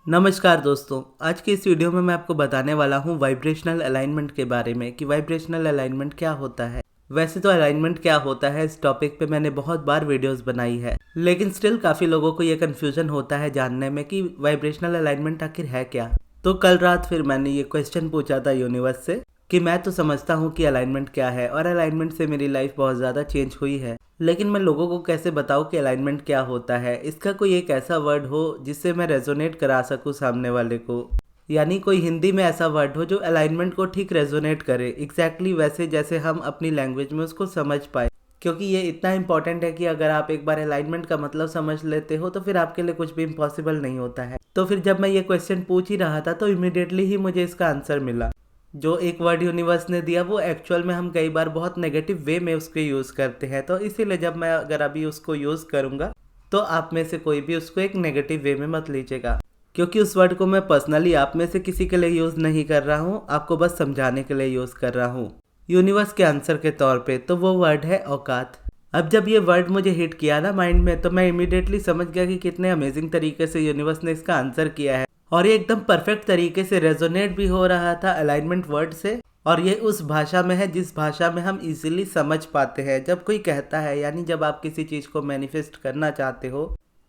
नमस्कार दोस्तों, आज की इस वीडियो में मैं आपको बताने वाला हूँ वाइब्रेशनल अलाइनमेंट के बारे में कि वाइब्रेशनल अलाइनमेंट क्या होता है। वैसे तो अलाइनमेंट क्या होता है इस टॉपिक पे मैंने बहुत बार वीडियोस बनाई है, लेकिन स्टिल काफ़ी लोगों को ये कन्फ्यूजन होता है जानने में कि वाइब्रेशनल अलाइनमेंट आखिर है क्या। तो कल रात फिर मैंने ये क्वेश्चन पूछा था यूनिवर्स से कि मैं तो समझता हूँ कि अलाइनमेंट क्या है और अलाइनमेंट से मेरी लाइफ बहुत ज़्यादा चेंज हुई है, लेकिन मैं लोगों को कैसे बताऊँ कि अलाइनमेंट क्या होता है। इसका कोई एक ऐसा वर्ड हो जिससे मैं रेजोनेट करा सकूँ सामने वाले को, यानी कोई हिंदी में ऐसा वर्ड हो जो अलाइनमेंट को ठीक रेजोनेट करे एग्जैक्टली वैसे जैसे हम अपनी लैंग्वेज में उसको समझ पाए। क्योंकि ये इतना इंपॉर्टेंट है कि अगर आप एक बार अलाइनमेंट का मतलब समझ लेते हो तो फिर आपके लिए कुछ भी इम्पॉसिबल नहीं होता है। तो फिर जब मैं ये क्वेश्चन पूछ ही रहा था तो इमिडिएटली ही मुझे इसका आंसर मिला। जो एक वर्ड यूनिवर्स ने दिया वो एक्चुअल में हम कई बार बहुत नेगेटिव वे में उसके यूज़ करते हैं, तो इसीलिए जब मैं अगर अभी उसको यूज़ करूँगा तो आप में से कोई भी उसको एक नेगेटिव वे में मत लीजिएगा, क्योंकि उस वर्ड को मैं पर्सनली आप में से किसी के लिए यूज़ नहीं कर रहा हूँ, आपको बस समझाने के लिए यूज़ कर रहा हूँ यूनिवर्स के आंसर के तौर पे। तो वो वर्ड है औकात। अब जब ये वर्ड मुझे हिट किया ना माइंड में, तो मैं इमीडिएटली समझ गया कि कितने अमेजिंग तरीके से यूनिवर्स ने इसका आंसर किया है और ये एकदम परफेक्ट तरीके से रेजोनेट भी हो रहा था अलाइनमेंट वर्ड से। और ये उस भाषा में है जिस भाषा में हम इजीली समझ पाते हैं। जब कोई कहता है, यानी जब आप किसी चीज़ को मैनिफेस्ट करना चाहते हो,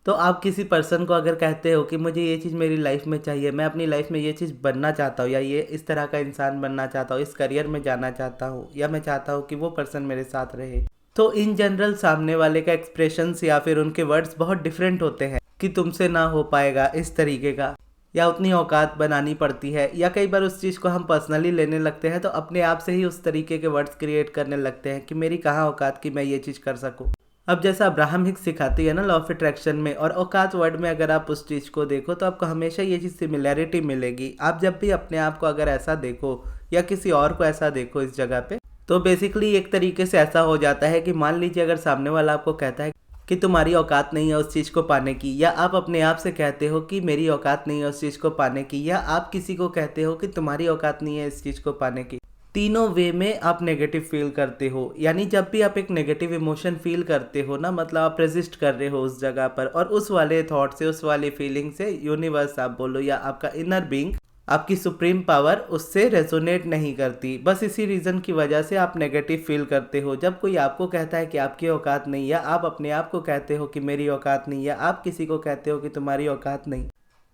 तो आप किसी पर्सन को अगर कहते हो कि मुझे ये चीज़ मेरी लाइफ में चाहिए, मैं अपनी लाइफ में ये चीज़ बनना चाहता हूँ, या ये इस तरह का इंसान बनना चाहता हूँ, इस करियर में जाना चाहता हूँ, या मैं चाहता हूँ कि वो पर्सन मेरे साथ रहे, तो इन जनरल सामने वाले का एक्सप्रेशंस या फिर उनके वर्ड्स बहुत डिफरेंट होते हैं कि तुमसे ना हो पाएगा इस तरीके का, या उतनी औकात बनानी पड़ती है, या कई बार उस चीज़ को हम पर्सनली लेने लगते हैं तो अपने आप से ही उस तरीके के वर्ड्स क्रिएट करने लगते हैं कि मेरी कहाँ औकात कि मैं ये चीज़ कर सकूँ। अब जैसा अब्राहम हिक्स सिखाती है ना लॉ ऑफ अट्रैक्शन में, और औकात वर्ड में अगर आप उस चीज़ को देखो तो आपको हमेशा ये चीज़ सिमिलैरिटी मिलेगी। आप जब भी अपने आप को अगर ऐसा देखो या किसी और को ऐसा देखो इस जगह पे, तो बेसिकली एक तरीके से ऐसा हो जाता है कि मान लीजिए अगर सामने वाला आपको कहता है कि तुम्हारी औकात नहीं है उस चीज़ को पाने की, या आप अपने आप से कहते हो कि मेरी औकात नहीं है उस चीज़ को पाने की, या आप किसी को कहते हो कि तुम्हारी औकात नहीं है इस चीज़ को पाने की, तीनों वे में आप नेगेटिव फील करते हो। यानी जब भी आप एक नेगेटिव इमोशन फील करते हो ना, मतलब आप रेजिस्ट कर रहे हो उस जगह पर, और उस वाले थॉट से, उस वाली फीलिंग से यूनिवर्स आप बोलो या आपका इनर बीइंग, आपकी सुप्रीम पावर उससे रेजोनेट नहीं करती। बस इसी रीज़न की वजह से आप नेगेटिव फील करते हो। जब कोई आपको कहता है कि आपकी औकात नहीं, या आप अपने आप को कहते हो कि मेरी औकात नहीं, या आप किसी को कहते हो कि तुम्हारी औकात नहीं,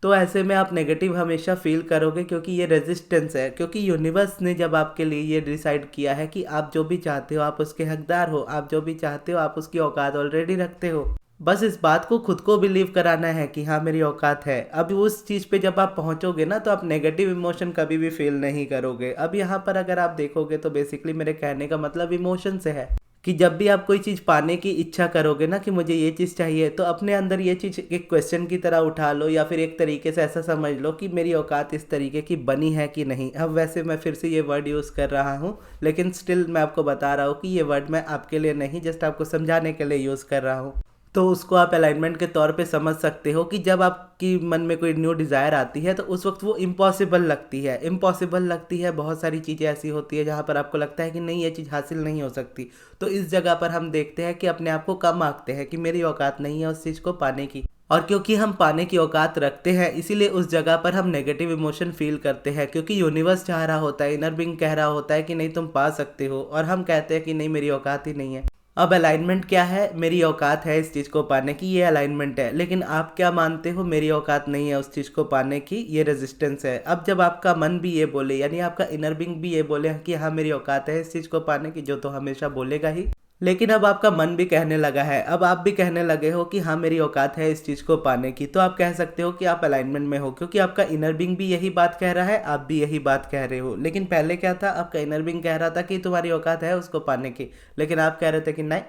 तो ऐसे में आप नेगेटिव हमेशा फील करोगे, क्योंकि ये रेजिस्टेंस है। क्योंकि यूनिवर्स ने जब आपके लिए ये डिसाइड किया है कि आप जो भी चाहते हो आप उसके हकदार हो, आप जो भी चाहते हो आप उसकी औकात ऑलरेडी रखते हो, बस इस बात को खुद को बिलीव कराना है कि हाँ मेरी औकात है। अब उस चीज़ पे जब आप पहुंचोगे ना, तो आप नेगेटिव इमोशन कभी भी फील नहीं करोगे। अब यहाँ पर अगर आप देखोगे तो बेसिकली मेरे कहने का मतलब इमोशन से है कि जब भी आप कोई चीज़ पाने की इच्छा करोगे ना कि मुझे ये चीज़ चाहिए, तो अपने अंदर ये चीज़ एक क्वेश्चन की तरह उठा लो, या फिर एक तरीके से ऐसा समझ लो कि मेरी औकात इस तरीके की बनी है कि नहीं। अब वैसे मैं फिर से ये वर्ड यूज़ कर रहा हूँ, लेकिन स्टिल मैं आपको बता रहा हूँ कि ये वर्ड मैं आपके लिए नहीं, जस्ट आपको समझाने के लिए यूज़ कर रहा हूँ। तो उसको आप अलाइनमेंट के तौर पे समझ सकते हो कि जब आपकी मन में कोई न्यू डिज़ायर आती है तो उस वक्त वो इम्पॉसिबल लगती है। इम्पॉसिबल लगती है, बहुत सारी चीज़ें ऐसी होती है जहाँ पर आपको लगता है कि नहीं ये चीज़ हासिल नहीं हो सकती। तो इस जगह पर हम देखते हैं कि अपने आप को कम आंकते हैं कि मेरी औकात नहीं है उस चीज़ को पाने की। और क्योंकि हम पाने की औकात रखते हैं, इसीलिए उस जगह पर हम नेगेटिव इमोशन फील करते हैं, क्योंकि यूनिवर्स चाह रहा होता है, इनर बीइंग कह रहा होता है कि नहीं तुम पा सकते हो, और हम कहते हैं कि नहीं मेरी औकात ही नहीं है। अब अलाइनमेंट क्या है? मेरी औकात है इस चीज़ को पाने की, ये अलाइनमेंट है। लेकिन आप क्या मानते हो? मेरी औकात नहीं है उस चीज़ को पाने की, ये रेजिस्टेंस है। अब जब आपका मन भी ये बोले, यानी आपका इनर बीइंग भी ये बोले कि हाँ मेरी औकात है इस चीज़ को पाने की, जो तो हमेशा बोलेगा ही, लेकिन अब आपका मन भी कहने लगा है, अब आप भी कहने लगे हो कि हाँ मेरी औकात है इस चीज़ को पाने की, तो आप कह सकते हो कि आप अलाइनमेंट में हो, क्योंकि आपका इनर बीइंग भी यही बात कह रहा है, आप भी यही बात कह रहे हो। लेकिन पहले क्या था? आपका इनर बीइंग कह रहा था कि तुम्हारी औकात है उसको पाने की, लेकिन आप कह रहे थे कि नहीं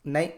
नहीं,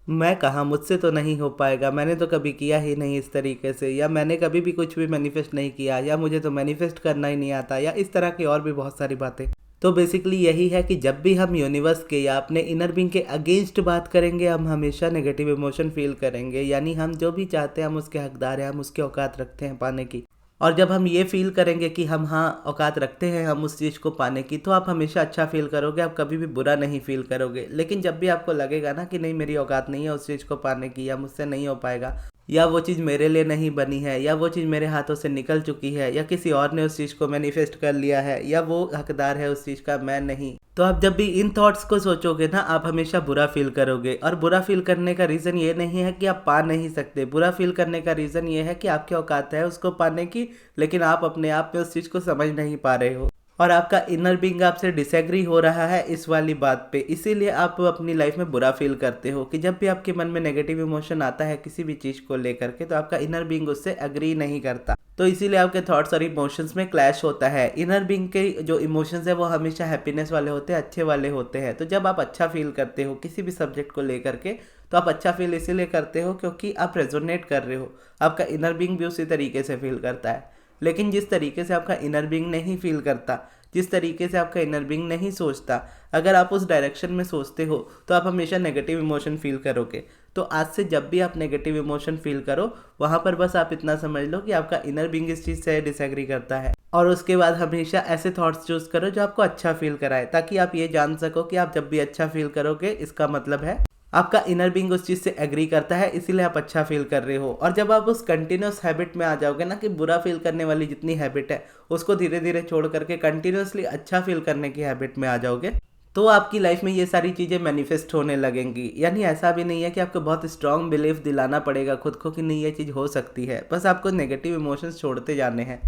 मैं कहाँ, मुझसे तो नहीं हो पाएगा, मैंने तो कभी किया ही नहीं इस तरीके से, या मैंने कभी भी कुछ भी मैनिफेस्ट नहीं किया, या मुझे तो मैनिफेस्ट करना ही नहीं आता, या इस तरह की और भी बहुत सारी बातें। तो बेसिकली यही है कि जब भी हम यूनिवर्स के या अपने इनर बीइंग के अगेंस्ट बात करेंगे, हम हमेशा नेगेटिव इमोशन फील करेंगे। यानी हम जो भी चाहते हैं हम उसके हकदार हैं, हम उसकी औकात रखते हैं पाने की। और जब हम ये फील करेंगे कि हम हाँ औकात रखते हैं हम उस चीज़ को पाने की, तो आप हमेशा अच्छा फील करोगे, आप कभी भी बुरा नहीं फील करोगे। लेकिन जब भी आपको लगेगा ना कि नहीं मेरी औकात नहीं है उस चीज़ को पाने की, या मुझसे नहीं हो पाएगा, या वो चीज़ मेरे लिए नहीं बनी है, या वो चीज़ मेरे हाथों से निकल चुकी है, या किसी और ने उस चीज़ को मैनिफेस्ट कर लिया है, या वो हकदार है उस चीज़ का, मैं नहीं। तो आप जब भी इन थॉट्स को सोचोगे ना, आप हमेशा बुरा फील करोगे। और बुरा फील करने का रीज़न ये नहीं है कि आप पा नहीं सकते, बुरा फील करने का रीज़न ये है कि आपकी औकात है उसको पाने की, लेकिन आप अपने आप में उस चीज़ को समझ नहीं पा रहे हो, और आपका इनर बीइंग आपसे डिसएग्री हो रहा है इस वाली बात पे। इसीलिए आप अपनी लाइफ में बुरा फील करते हो कि जब भी आपके मन में नेगेटिव इमोशन आता है किसी भी चीज़ को लेकर के, तो आपका इनर बीइंग उससे एग्री नहीं करता, तो इसीलिए आपके थॉट्स और इमोशंस में क्लैश होता है। इनर बीइंग के जो इमोशंस है वो हमेशा हैप्पीनेस वाले होते हैं, अच्छे वाले होते हैं। तो जब आप अच्छा फील करते हो किसी भी सब्जेक्ट को लेकर के, तो आप अच्छा फील इसीलिए करते हो क्योंकि आप रेजोनेट कर रहे हो, आपका इनर बीइंग भी उसी तरीके से फील करता है। लेकिन जिस तरीके से आपका इनर बीइंग नहीं फील करता, जिस तरीके से आपका इनर बीइंग नहीं सोचता, अगर आप उस डायरेक्शन में सोचते हो तो आप हमेशा नेगेटिव इमोशन फील करोगे। तो आज से जब भी आप नेगेटिव इमोशन फील करो, वहाँ पर बस आप इतना समझ लो कि आपका इनर बीइंग इस चीज़ से डिसएग्री करता है। और उसके बाद हमेशा ऐसे थॉट्स चूज करो जो आपको अच्छा फील कराए, ताकि आप ये जान सको कि आप जब भी अच्छा फील करोगे इसका मतलब है आपका इनर बीइंग उस चीज़ से एग्री करता है, इसीलिए आप अच्छा फील कर रहे हो। और जब आप उस कंटिन्यूस हैबिट में आ जाओगे ना, कि बुरा फील करने वाली जितनी हैबिट है उसको धीरे धीरे छोड़ करके कंटिन्यूसली अच्छा फील करने की हैबिट में आ जाओगे, तो आपकी लाइफ में ये सारी चीज़ें मैनिफेस्ट होने लगेंगी। यानी ऐसा भी नहीं है कि आपको बहुत स्ट्रांग बिलीफ दिलाना पड़ेगा खुद को कि नहीं ये चीज़ हो सकती है, बस आपको नेगेटिव इमोशंस छोड़ते जाने हैं।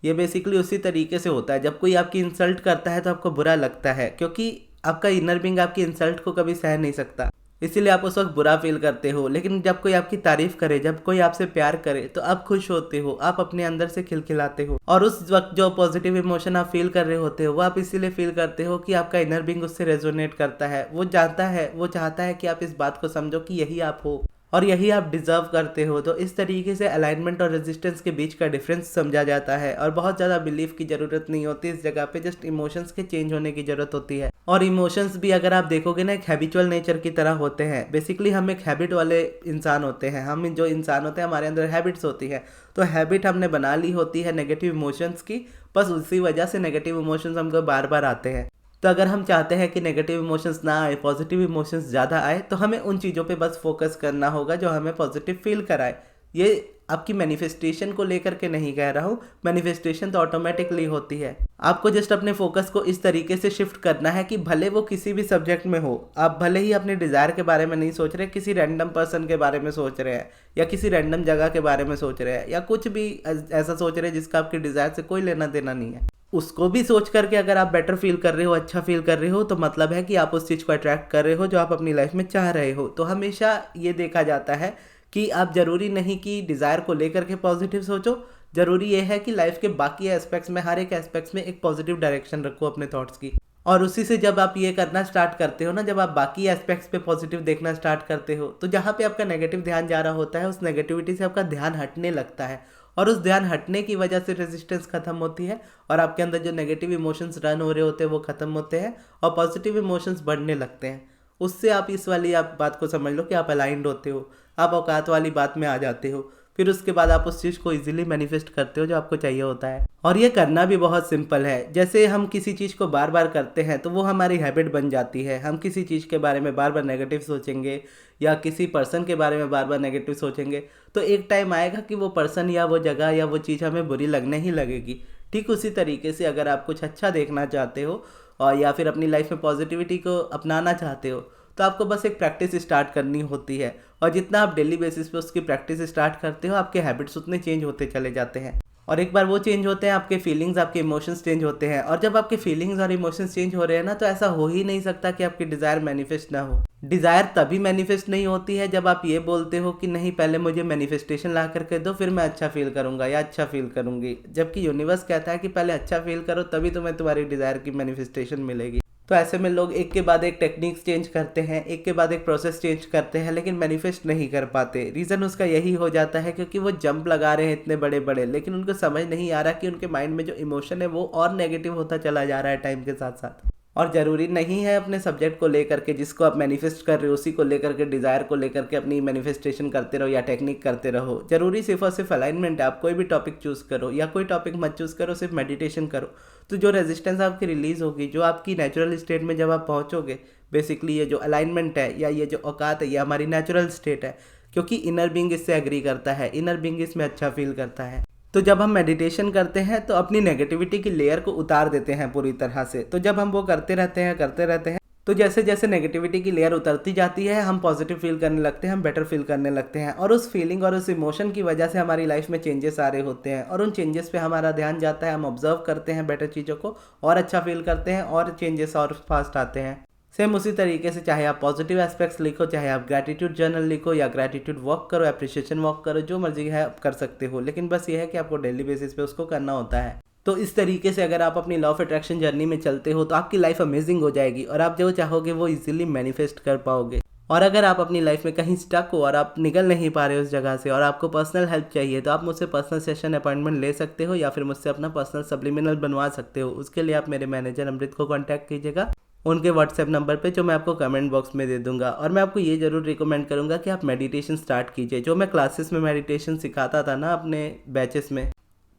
ये बेसिकली उसी तरीके से होता है, जब कोई आपकी इंसल्ट करता है तो आपको बुरा लगता है, क्योंकि आपका इनर बीइंग आपकी इंसल्ट को कभी सह नहीं सकता, इसीलिए आप उस वक्त बुरा फील करते हो। लेकिन जब कोई आपकी तारीफ करे, जब कोई आपसे प्यार करे, तो आप खुश होते हो, आप अपने अंदर से खिलखिलाते हो। और उस वक्त जो पॉजिटिव इमोशन आप फील कर रहे होते हो वो आप इसीलिए फील करते हो कि आपका इनर बीइंग उससे रेजोनेट करता है, वो जानता है, वो चाहता है कि आप इस बात को समझो कि यही आप हो और यही आप डिजर्व करते हो। तो इस तरीके से अलाइनमेंट और रेजिस्टेंस के बीच का डिफरेंस समझा जाता है, और बहुत ज़्यादा बिलीफ की ज़रूरत नहीं होती इस जगह पे, जस्ट इमोशंस के चेंज होने की ज़रूरत होती है। और इमोशंस भी अगर आप देखोगे ना, एक हैबिचुअल नेचर की तरह होते हैं। बेसिकली हम एक हैबिट वाले इंसान होते हैं, हम जो इंसान होते हैं हमारे अंदर हैबिट्स होती है, तो हैबिट हमने बना ली होती है नेगेटिव इमोशंस की, बस उसी वजह से नेगेटिव इमोशंस हमको बार बार आते हैं। तो अगर हम चाहते हैं कि नेगेटिव इमोशंस ना आए, पॉजिटिव इमोशंस ज़्यादा आए, तो हमें उन चीज़ों पे बस फोकस करना होगा जो हमें पॉजिटिव फील कराए। ये आपकी मैनिफेस्टेशन को लेकर के नहीं कह रहा हूँ, मैनिफेस्टेशन तो ऑटोमेटिकली होती है। आपको जस्ट अपने फोकस को इस तरीके से शिफ्ट करना है कि भले वो किसी भी सब्जेक्ट में हो, आप भले ही अपने डिज़ायर के बारे में नहीं सोच रहे, किसी रैंडम पर्सन के बारे में सोच रहे हैं, या किसी रैंडम जगह के बारे में सोच रहे हैं, या कुछ भी ऐसा सोच रहे हैं जिसका आपके डिज़ायर से कोई लेना देना नहीं है, उसको भी सोच करके अगर आप बेटर फील कर रहे हो, अच्छा फील कर रहे हो, तो मतलब है कि आप उस चीज़ को अट्रैक्ट कर रहे हो जो आप अपनी लाइफ में चाह रहे हो। तो हमेशा ये देखा जाता है कि आप ज़रूरी नहीं कि डिज़ायर को लेकर के पॉजिटिव सोचो, ज़रूरी ये है कि लाइफ के बाकी एस्पेक्ट्स में, हर एक एस्पेक्ट्स में एक पॉजिटिव डायरेक्शन रखो अपने थॉट्स की। और उसी से जब आप ये करना स्टार्ट करते हो ना, जब आप बाकी एस्पेक्ट्स पे पॉजिटिव देखना स्टार्ट करते हो, तो जहाँ पे आपका नेगेटिव ध्यान जा रहा होता है, उस नेगेटिविटी से आपका ध्यान हटने लगता है, और उस ध्यान हटने की वजह से रेजिस्टेंस खत्म होती है, और आपके अंदर जो नेगेटिव इमोशंस रन हो रहे होते हैं वो खत्म होते हैं, और पॉजिटिव इमोशंस बढ़ने लगते हैं। उससे आप इस वाली आप बात को समझ लो कि आप अलाइंड होते हो, आप औकात वाली बात में आ जाते हो। फिर उसके बाद आप उस चीज़ को इजीली मैनिफेस्ट करते हो जो आपको चाहिए होता है। और ये करना भी बहुत सिंपल है। जैसे हम किसी चीज़ को बार बार करते हैं तो वो हमारी हैबिट बन जाती है। हम किसी चीज़ के बारे में बार बार नेगेटिव सोचेंगे, या किसी पर्सन के बारे में बार बार नेगेटिव सोचेंगे, तो एक टाइम आएगा कि वो पर्सन या वो जगह या वो चीज़ हमें बुरी लगने ही लगेगी। ठीक उसी तरीके से अगर आप कुछ अच्छा देखना चाहते हो, और या फिर अपनी लाइफ में पॉजिटिविटी को अपनाना चाहते हो, तो आपको बस एक प्रैक्टिस स्टार्ट करनी होती है, और जितना आप डेली बेसिस पे उसकी प्रैक्टिस स्टार्ट करते हो, आपके हैबिट्स उतने चेंज होते चले जाते हैं। और एक बार वो चेंज होते हैं, आपके फीलिंग्स, आपके इमोशंस चेंज होते हैं। और जब आपके फीलिंग्स और इमोशंस चेंज हो रहे हैं ना, तो ऐसा हो ही नहीं सकता कि आपकी डिज़ायर मैनिफेस्ट ना हो। डिज़ायर तभी मैनिफेस्ट नहीं होती है जब आप ये बोलते हो कि नहीं, पहले मुझे मैनिफेस्टेशन ला करके दो, फिर मैं अच्छा फील करूंगा या अच्छा फील करूंगी। जबकि यूनिवर्स कहता है कि पहले अच्छा फील करो, तभी तुम्हें तुम्हारी डिज़ायर की मैनिफेस्टेशन मिलेगी। तो ऐसे में लोग एक के बाद एक टेक्निक्स चेंज करते हैं, एक के बाद एक प्रोसेस चेंज करते हैं, लेकिन मैनिफेस्ट नहीं कर पाते। रीज़न उसका यही हो जाता है क्योंकि वो जंप लगा रहे हैं इतने बड़े बड़े, लेकिन उनको समझ नहीं आ रहा कि उनके माइंड में जो इमोशन है वो और नेगेटिव होता चला जा रहा है टाइम के साथ साथ। और ज़रूरी नहीं है अपने सब्जेक्ट को लेकर के, जिसको आप मैनिफेस्ट कर रहे हो उसी को लेकर के, डिज़ायर को लेकर के अपनी मैनिफेस्टेशन करते रहो या टेक्निक करते रहो। ज़रूरी सिर्फ और सिर्फ अलाइनमेंट है। आप कोई भी टॉपिक चूज़ करो या कोई टॉपिक मत चूज़ करो, सिर्फ मेडिटेशन करो, तो जो रेजिस्टेंस आपकी रिलीज़ होगी, जो आपकी नेचुरल स्टेट में जब आप पहुँचोगे, बेसिकली ये जो अलाइनमेंट है या ये जो औकात है, ये हमारी नेचुरल स्टेट है क्योंकि इनर बीइंग इससे एग्री करता है, इनर बीइंग इसमें अच्छा फील करता है। तो जब हम मेडिटेशन करते हैं तो अपनी नेगेटिविटी की लेयर को उतार देते हैं पूरी तरह से। तो जब हम वो करते रहते हैं तो जैसे जैसे नेगेटिविटी की लेयर उतरती जाती है हम पॉजिटिव फील करने लगते हैं, हम बेटर फील करने लगते हैं, और उस फीलिंग और उस इमोशन की वजह से हमारी लाइफ में चेंजेस आ रहे होते हैं, और उन चेंजेस पे हमारा ध्यान जाता है, हम ऑब्जर्व करते हैं बेटर चीज़ों को और अच्छा फील करते हैं और चेंजेस और फास्ट आते हैं। सेम उसी तरीके से चाहे आप पॉजिटिव एस्पेक्ट्स लिखो, चाहे आप ग्रैटिट्यूड जर्नल लिखो या ग्रैटिट्यूड वॉक करो, एप्रिशिएशन वॉक करो, जो मर्जी है आप कर सकते हो, लेकिन बस ये है कि आपको डेली बेसिस पे उसको करना होता है। तो इस तरीके से अगर आप अपनी लॉ ऑफ अट्रैक्शन जर्नी में चलते हो तो आपकी लाइफ अमेजिंग हो जाएगी और आप जो चाहोगे वो इजीली मैनिफेस्ट कर पाओगे। और अगर आप अपनी लाइफ में कहीं स्टक हो और आप निकल नहीं पा रहे हो उस जगह से और आपको पर्सनल हेल्प चाहिए तो आप मुझसे पर्सनल सेशन अपॉइंटमेंट ले सकते हो या फिर मुझसे अपना पर्सनल सब्लिमिनल बनवा सकते हो। उसके लिए आप मेरे मैनेजर अमृत को कॉन्टैक्ट कीजिएगा उनके व्हाट्सएप नंबर पे, जो मैं आपको कमेंट बॉक्स में दे दूंगा। और मैं आपको ये जरूर रिकमेंड करूंगा कि आप मेडिटेशन स्टार्ट कीजिए। जो मैं क्लासेस में मेडिटेशन सिखाता था ना अपने बैचेस में,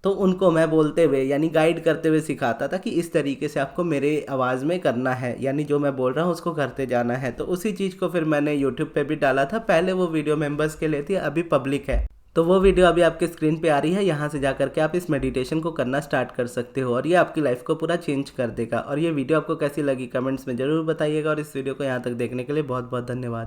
तो उनको मैं बोलते हुए यानी गाइड करते हुए सिखाता था कि इस तरीके से आपको मेरे आवाज़ में करना है, यानी जो मैं बोल रहा हूँ उसको करते जाना है। तो उसी चीज़ को फिर मैंने यूट्यूब पे भी डाला था। पहले वो वीडियो मेंबर्स के लिए थी, अभी पब्लिक है। तो वो वीडियो अभी आपके स्क्रीन पे आ रही है, यहाँ से जा करके आप इस मेडिटेशन को करना स्टार्ट कर सकते हो और ये आपकी लाइफ को पूरा चेंज कर देगा। और ये वीडियो आपको कैसी लगी कमेंट्स में ज़रूर बताइएगा और इस वीडियो को यहाँ तक देखने के लिए बहुत बहुत धन्यवाद।